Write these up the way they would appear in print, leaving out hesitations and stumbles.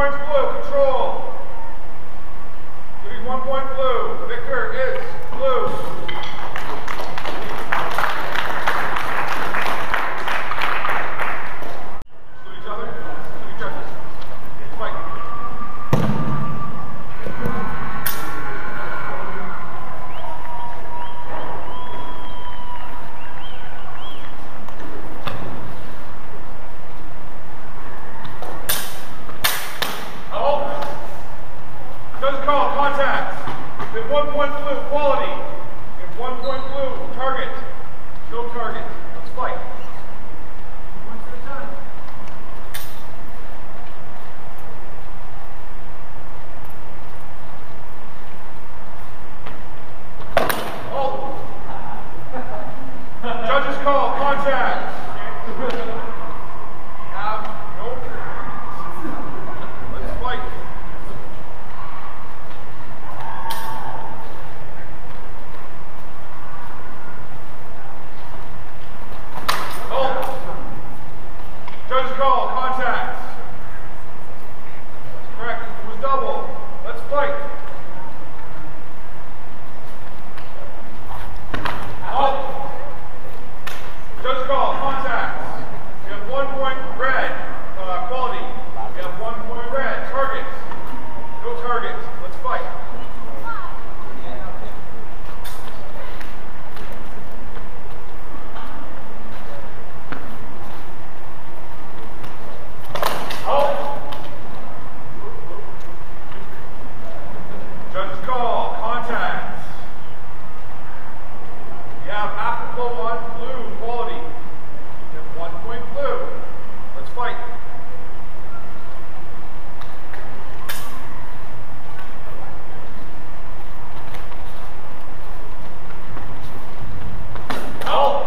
points blue, control. Giving 1 point blue. Victor is blue. Salute each other. Salute judges. Fight. Judge call, contact. We have 1 point blue, quality. We have 1 point blue, target. No target. Let's fight. 2 points at a time. Oh. Judges call, contact. Have no. Let's fight. Judge call, contact. That's correct. It was double. Let's fight. Halt. Judge call, contact. We have 1 point red, quality. We have 1 point red, target. No target. Let's fight. Judge's call, contact. We have afterflow on blue, quality. We have 1 point blue. Let's fight. Halt.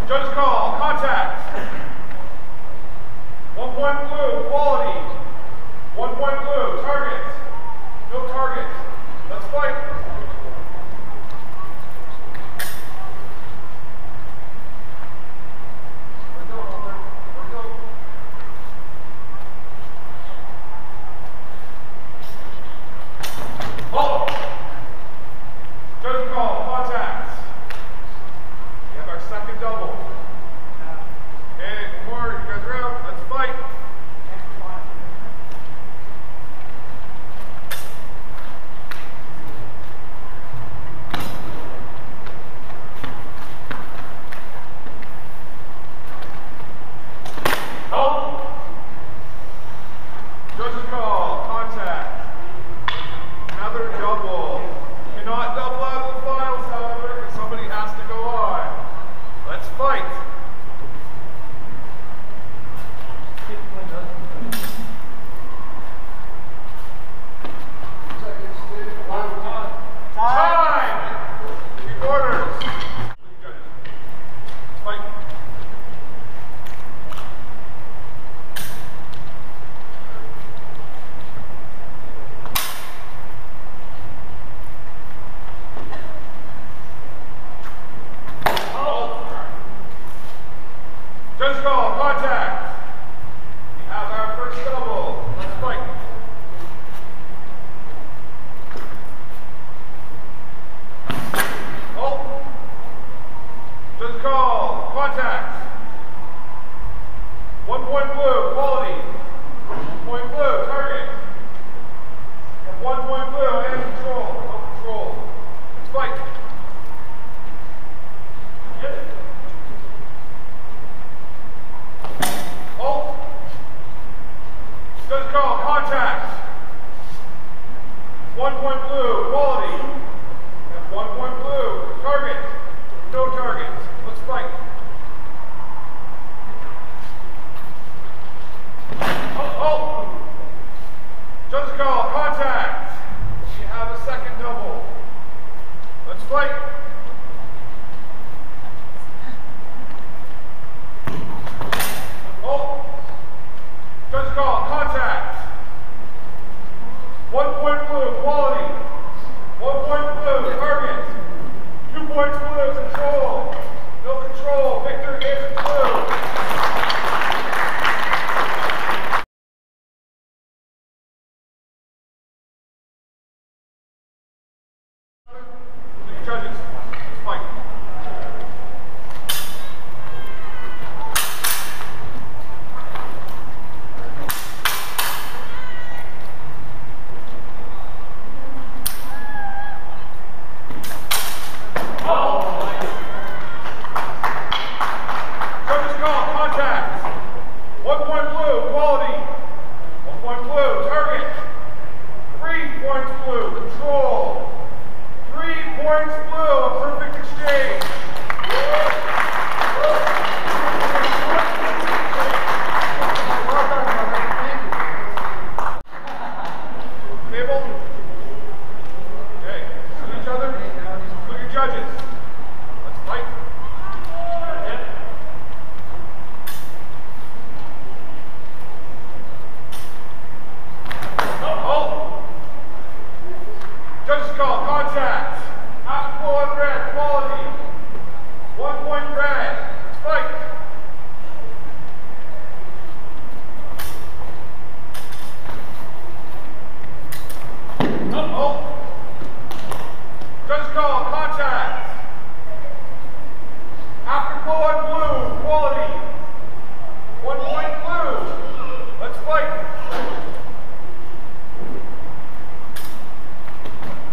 Judge's call, contact. 1 point blue, quality. 1 point blue, target. No target. Let's fight. Halt. Judge call, contact. We have our second double. Okay, one more, you guys are out. Let's fight. Judge's call, contact. Another double. Cannot double out of the files, however, because somebody has to go on. Let's fight. Time! Keep orders. Fight. Judge call, contact. We have our first double. Let's fight. Oh. Judge call, contact. 1 point blue, quality. 1 point blue, target. And 1 point blue and control. No control. Let's fight. Yep. Halt. Judge call, contact. 1 point blue, quality. And 1 point blue, target. No target. Let's fight. Halt. Judge call, contact. We have a second double. Let's fight. Halt. Judge call, contact. 1 point blue, quality. 1 point blue, target. 2 points blue, control. No control. Victor is blue.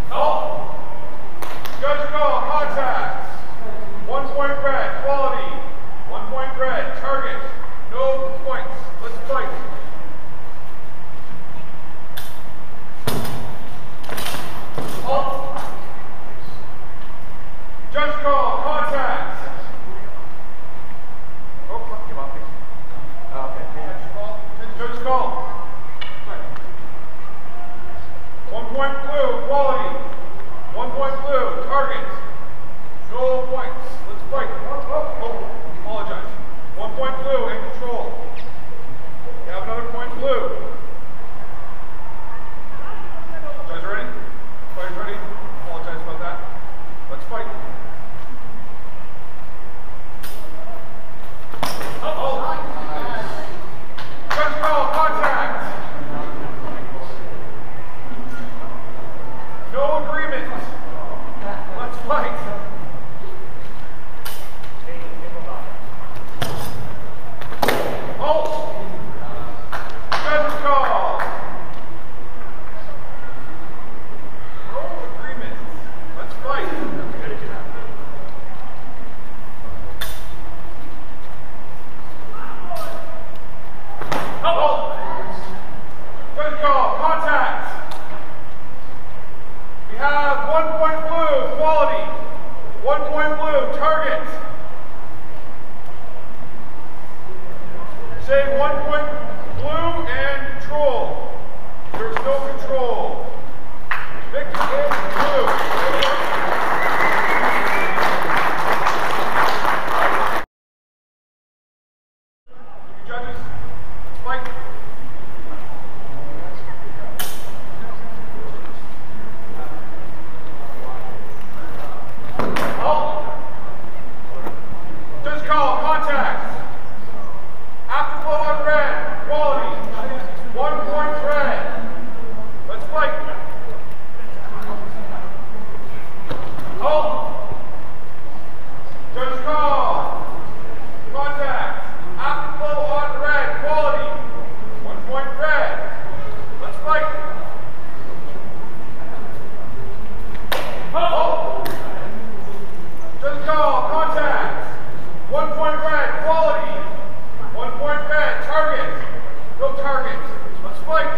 Halt. Judge call, contact. 1 point red, quality. 1 point red, target. No points. Let's fight. Halt. Judge call, contact. Oh, fuck, give up. Okay. Judge call. 1 point blue, quality. 1 point blue, target. No points. Let's fight. Oh, apologize. 1 point blue in control. You have another point blue. You guys ready? Fighters ready? Apologize about that. Let's fight. Judge call, contact. No agreement. Let's fight. Halt. Judge call. No agreement. Let's fight. Halt. Judge call, contact. We have 1 point blue, quality. 1 point blue, target. Say 1 point blue and control. There's no control. Victor is blue. Judges, let's fight. Just call, contact. Afterflow on red, quality. 1 point red. Let's fight. Halt. Judge call. Contact. Afterflow on red, quality. 1 point red. Let's fight. Halt. Judge call. Contact. 1 point red, quality. 1 point red, target. No target. Let's fight.